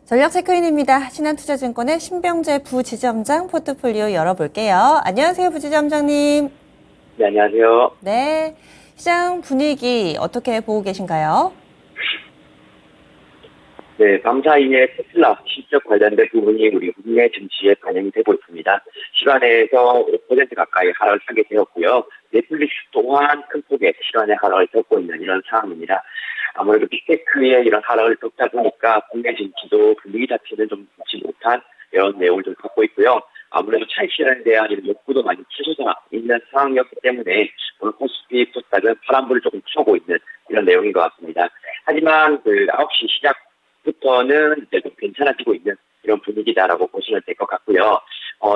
전략체크인입니다. 신한투자증권의 신병재 부지점장 포트폴리오 열어볼게요. 안녕하세요, 부지점장님. 네, 안녕하세요. 네, 시장 분위기 어떻게 보고 계신가요? 네, 밤사이에 테슬라 실적 관련된 부분이 우리 국내 증시에 반영이 되고 있습니다. 시간에서 5% 가까이 하락을 하게 되었고요. 넷플릭스 또한 큰 폭의 시간의 하락을 겪고 있는 이런 상황입니다. 아무래도 빅테크의 이런 하락을 겪다 보니까 국내 증시도 분위기 자체는 좀 좋지 못한 이런 내용을 좀 갖고 있고요. 아무래도 차익 실현에 대한 이런 욕구도 많이 치솟아 있는 상황이었기 때문에 오늘 코스피 코스닥은 파란불을 조금 켜고 있는 이런 내용인 것 같습니다. 하지만 9시 시작부터는 이제 좀 괜찮아지고 있는 이런 분위기다라고 보시면 될 것 같고요.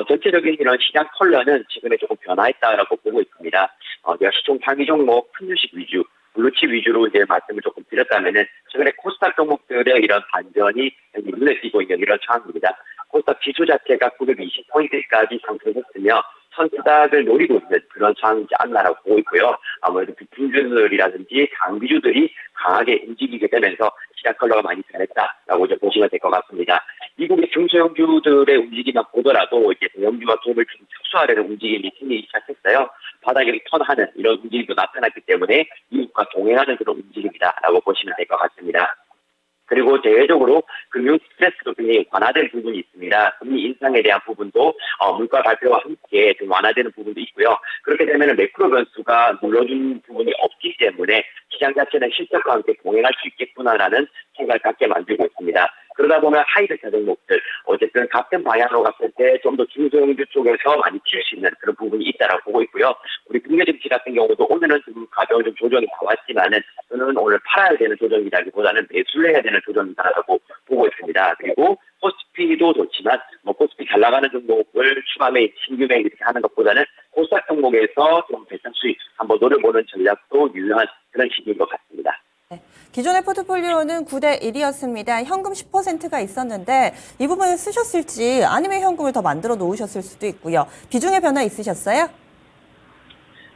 전체적인 이런 시장 컬러는 최근에 조금 변화했다라고 보고 있습니다. 제가 시총 상위 종목 큰 주식 위주, 블루칩 위주로 이제 말씀을 조금 드렸다면은 최근에 코스닥 종목들의 이런 반전이 눈에 띄고 있는 이런 상황입니다. 코스닥 지수 자체가 920포인트까지 상승했으며 선수닥을 노리고 있는 그런 상황이지 않나라고 보고 있고요. 아무래도 부품주들이라든지 장비주들이 강하게 움직이게 되면서 시장 컬러가 많이 변했다라고 이제 보시면 될 것 같습니다. 미국의 중소형주들의 움직임만 보더라도 이제 대형주와 갭을 좀 축소하려는 움직임이 생기기 시작했어요. 바닥에 턴하는 이런 움직임도 나타났기 때문에 미국과 동행하는 그런 움직임이다라고 보시면 될 것 같습니다. 그리고 대외적으로 금융 스트레스도 굉장히 완화된 부분이 있습니다. 금리 인상에 대한 부분도 물가 발표와 함께 좀 완화되는 부분도 있고요. 그렇게 되면 매크로 변수가 눌러준 부분이 없기 때문에 시장 자체는 실적과 함께 동행할 수 있겠구나라는 생각을 갖게 만들고 있습니다. 그러다 보면 하이브리드 종목들 어쨌든 같은 방향으로 갔을 때 좀 더 중소형주 쪽에서 많이 칠 수 있는 그런 부분이 있다라고 보고 있고요. 우리 국내 증시 같은 경우도 오늘은 좀 가벼운 좀 조정이 나왔지만은 저는 오늘 팔아야 되는 조정이라기보다는 매수를 해야 되는 조정이다라고 보고 있습니다. 그리고 코스피도 좋지만 코스피 잘 나가는 종목을 추가 매입, 신규 매입 이렇게 하는 것보다는 코스닥 종목에서 좀 배당 수익 한번 노려보는 전략도 유효한 그런 시기인 것 같습니다. 네, 기존의 포트폴리오는 9대 1이었습니다. 현금 10%가 있었는데 이 부분을 쓰셨을지 아니면 현금을 더 만들어 놓으셨을 수도 있고요. 비중의 변화 있으셨어요?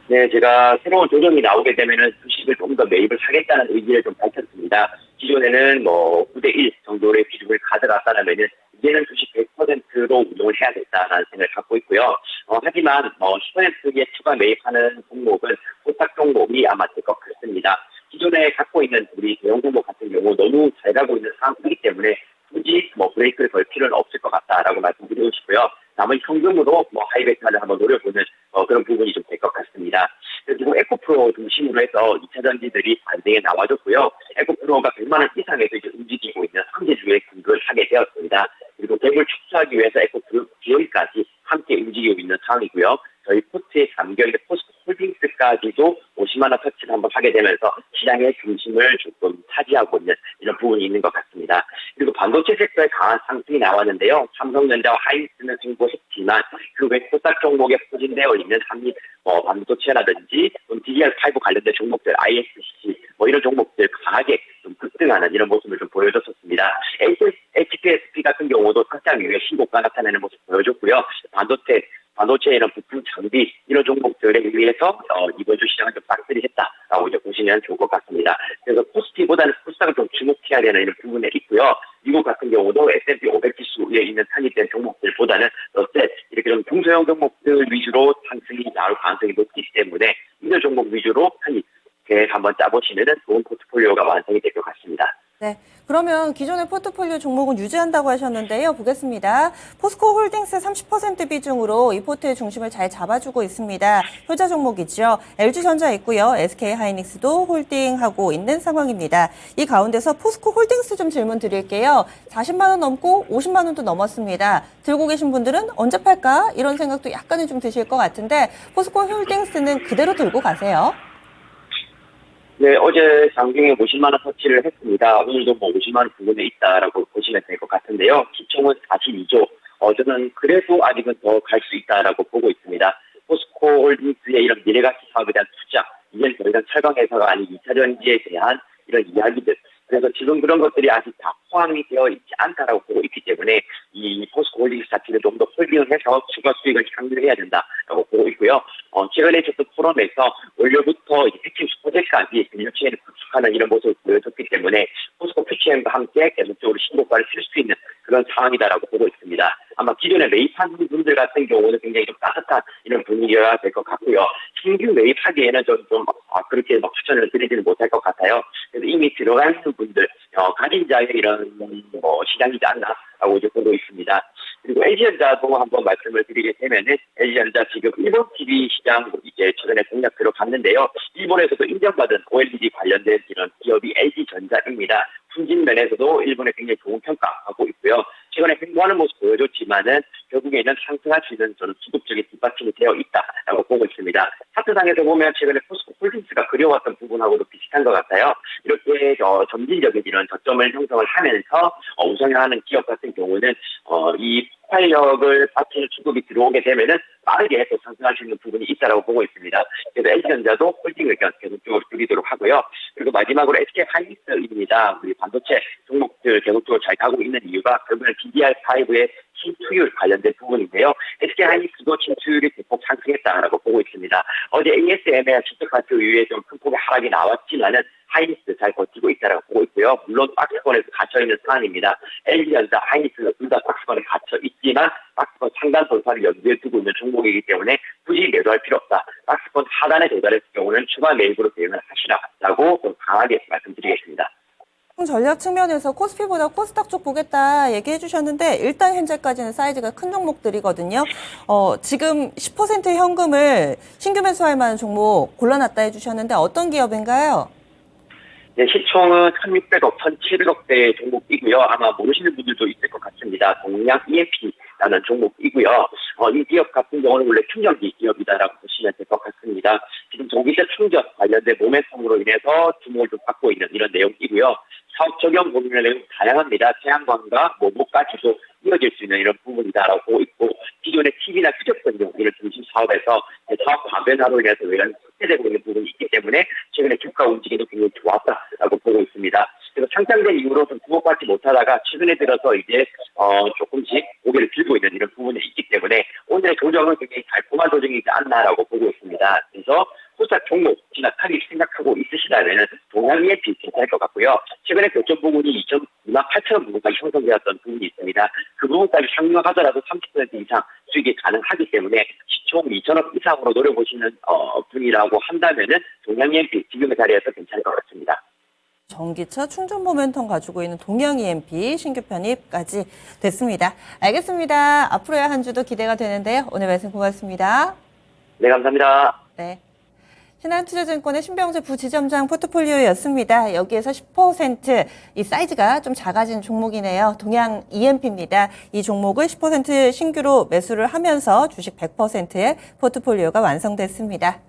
네, 제가 새로운 조정이 나오게 되면은 주식을 좀 더 매입을 하겠다는 의지를 좀 밝혔습니다. 기존에는 9대 1 정도의 비중을 가져갔다면은 이제는 주식 100%로 운용을 해야겠다라는 생각을 갖고 있고요. 하지만 10%의 추가 매입하는 종목은 코스닥 종목이 아마 될 것 같습니다. 기존에 갖고 있는 우리 대형 종목 같은 경우 너무 잘 가고 있는 상황이기 때문에 굳이 브레이크를 걸 필요는 없을 것 같다라고 말씀드리고 싶고요. 나머지 현금으로 하이베타를 한번 노려보는 그런 부분이 좀 될 것 같습니다. 그리고 에코프로 중심으로 해서 2차 전지들이 반등에 나와줬고요. 에코프로가 100만 원 이상에서 이제 움직이고 있는 상대주에 근거를 하게 되었습니다. 그리고 갭을 축소하기 위해서 에코프로 기업까지 함께 움직이고 있는 상황이고요. 저희 포트에 담겨있는 포스코 홀딩스까지도 50만 원 터치를 한번 하게 되면서 시장의 중심을 조금 차지하고 있는 이런 부분이 있는 것 같습니다. 그리고 반도체 섹터에 강한 상승이 나왔는데요. 삼성전자와 하이닉스는 승부했지만 그 외 코스닥 종목에 포진되어 있는 한미 반도체라든지 DDR5 관련된 종목들, ISC 이런 종목들 강하게 좀 급등하는 이런 모습을 좀 보여줬었습니다. HPSP 같은 경우도 상장 이후에 신고가 나타내는 모습 보여줬고요. 반도체 이런 부품 장비 이런 종목들에 의해서 이번 주 시장을 좀 싹쓸이 했다라고 이제 보시면 좋을 것 같습니다. 그래서 코스피보다는 코스닥을 좀 주목해야 되는 이런 부분에 있고요. 미국 같은 경우도 S&P 500 지수에 있는 편입된 종목들보다는 이렇게 좀 중소형 종목들 위주로 상승이 나올 가능성이 높기 때문에 이런 종목 위주로 편입 계획 한번 짜보시면 좋은 포트폴리오가 완성이 될 것 같습니다. 네, 그러면 기존의 포트폴리오 종목은 유지한다고 하셨는데요. 보겠습니다. 포스코 홀딩스 30% 비중으로 이 포트의 중심을 잘 잡아주고 있습니다. 효자 종목이죠. LG전자 있고요. SK하이닉스도 홀딩하고 있는 상황입니다. 이 가운데서 포스코 홀딩스 좀 질문 드릴게요. 40만 원 넘고 50만 원도 넘었습니다. 들고 계신 분들은 언제 팔까? 이런 생각도 약간은 좀 드실 것 같은데 포스코 홀딩스는 그대로 들고 가세요. 네, 어제 장중에 50만 원 터치를 했습니다. 오늘도 50만 원 부근에 있다라고 보시면 될 것 같은데요. 시총은 42조. 저는 그래도 아직은 더 갈 수 있다라고 보고 있습니다. 포스코 홀딩스의 이런 미래가치 사업에 대한 투자, 이제는 더 이상 철강회사가 아닌 2차 전지에 대한 이런 이야기들. 그래서 지금 그런 것들이 아직 다 포함이 되어 있지 않다라고 보고 있기 때문에 이 포스코 홀딩스 자체를 좀 더 홀딩을 해서 추가 수익을 창출해야 된다라고 보고 있고요. 최근에 있었던 포럼에서 원료부터 핵심 수포제까지 밸류체인을 구축하는 이런 모습을 보여줬기 때문에 포스코 퓨처 HM과 함께 계속적으로 신고가를 쓸 수 있는 그런 상황이다라고 보고 있습니다. 아마 기존에 매입한 분들 같은 경우는 굉장히 좀 따뜻한 이런 분위기가 될 것 같고요. 신규 매입하기에는 그렇게 막 추천을 드리지는 못할 것 같아요. 그래서 이미 들어가 있는 분들, 가진 자의 이런 시장이지 않나라고 이제 보고 있습니다. 그리고 LG전자도 한번 말씀을 드리게 되면은 LG전자 지금 일본 TV 시장 이제 최근에 공략 들어갔는데요. 일본에서도 인정받은 OLED 관련된 이런 기업이 LG전자입니다. 품질 면에서도 일본에 굉장히 좋은 평가하고 있고요. 최근에 횡보하는 모습 보여줬지만은 결국에는 상승할 수 있는 저는 기독적인 뒷받침이 되어 있다라고 보고 있습니다. 차트상에서 보면 최근에 포스코 홀딩스가 그려왔던 부분하고도 비슷한 것 같아요. 이렇게 점진적인 이런 저점을 형성을 하면서 우상향하는 기업 같은 경우는 이 폭발력을 받치는 수급이 들어오게 되면은 빠르게 또 상승할 수 있는 부분이 있다라고 보고 있습니다. 그래서 LG전자도 홀딩 의견 계속적으로 드리도록 하고요. 그리고 마지막으로 SK 하이닉스입니다. 우리 반도체 종목들 계속적으로 잘 가고 있는 이유가 결국은 DDR5의 진투율 관련된 부분인데요. SK 하이닉스도 진투율이 대폭 상승했다라고 보고 있습니다. 어제 ASM의 실적 발표 이후에 좀 큰 폭의 하락이 나왔지만은 하이닉스 잘 버티고 있다라고 보고 있고요. 물론 박스권에서 갇혀있는 상황입니다. LG전자, 하이닉스가 둘 다 박스권에 갇혀 있지만 박스권 상단 돌파를 염두에 두고 있는 종목이기 때문에 굳이 매도할 필요 없다. 박스권 하단에 도달했을 경우는 추가 매입으로 대응을 하시라라고 좀 강하게 말씀드리겠습니다. 전략 측면에서 코스피보다 코스닥 쪽 보겠다 얘기해 주셨는데 일단 현재까지는 사이즈가 큰 종목들이거든요. 지금 10% 현금을 신규 매수할 만한 종목 골라놨다 해주셨는데 어떤 기업인가요? 네, 시총은 1,600억, 1,700억대 종목이고요. 아마 모르시는 분들도 있을 것 같습니다. 동양 EMP라는 종목이고요. 이 기업 같은 경우는 원래 충전기 기업이다라고 보시면 될 것 같습니다. 지금 전기세 충전 관련된 모멘텀으로 인해서 주목을 좀 받고 있는 이런 내용이고요. 사업 적용 보면 내용 다양합니다. 태양광과 모모까지도 이어질 수 있는 이런 부분이다라고 보고 있고, 기존의 TV나 휴대폰용 이런 중심 사업에서 사업 과변화로 인해서 외환이 확대되고 있는 부분이 있기 때문에 최근에 주가 움직임도 굉장히 좋았다라고 보고 있습니다. 그래서 상장된 이후로 좀 주목받지 못하다가 최근에 들어서 이제 조금씩 고개를 들고 있는 이런 부분이 있기 때문에 오늘의 조정은 굉장히 달콤한 조정이지 않나라고 보고 있습니다. 그래서 코스닥 종목 진입하기 생각하고 있으시다면 동양 EMP 괜찮을 것 같고요. 최근에 교점 부분이 28,000원 부분까지 형성되었던 부분이 있습니다. 그 부분까지 상승하더라도 30% 이상 수익이 가능하기 때문에 시총 2,000억 이상으로 노려보시는 분이라고 한다면은 동양 EMP 지금의 자리에서 괜찮을 것 같습니다. 전기차 충전 모멘텀 가지고 있는 동양 EMP 신규 편입까지 됐습니다. 알겠습니다. 앞으로의 한 주도 기대가 되는데요. 오늘 말씀 고맙습니다. 네, 감사합니다. 네. 신한투자증권의 신병재 부지점장 포트폴리오였습니다. 여기에서 10% 이 사이즈가 좀 작아진 종목이네요. 동양 EMP입니다. 이 종목을 10% 신규로 매수를 하면서 주식 100%의 포트폴리오가 완성됐습니다.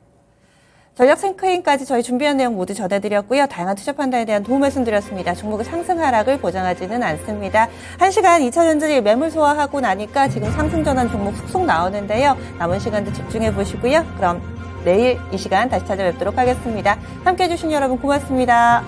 전략 생크인까지 저희 준비한 내용 모두 전해드렸고요. 다양한 투자 판단에 대한 도움 말씀드렸습니다. 종목의 상승 하락을 보장하지는 않습니다. 1시간 2차전지 매물 소화하고 나니까 지금 상승 전환 종목 훅 나오는데요. 남은 시간도 집중해 보시고요. 그럼 내일 이 시간 다시 찾아뵙도록 하겠습니다. 함께해 주신 여러분 고맙습니다.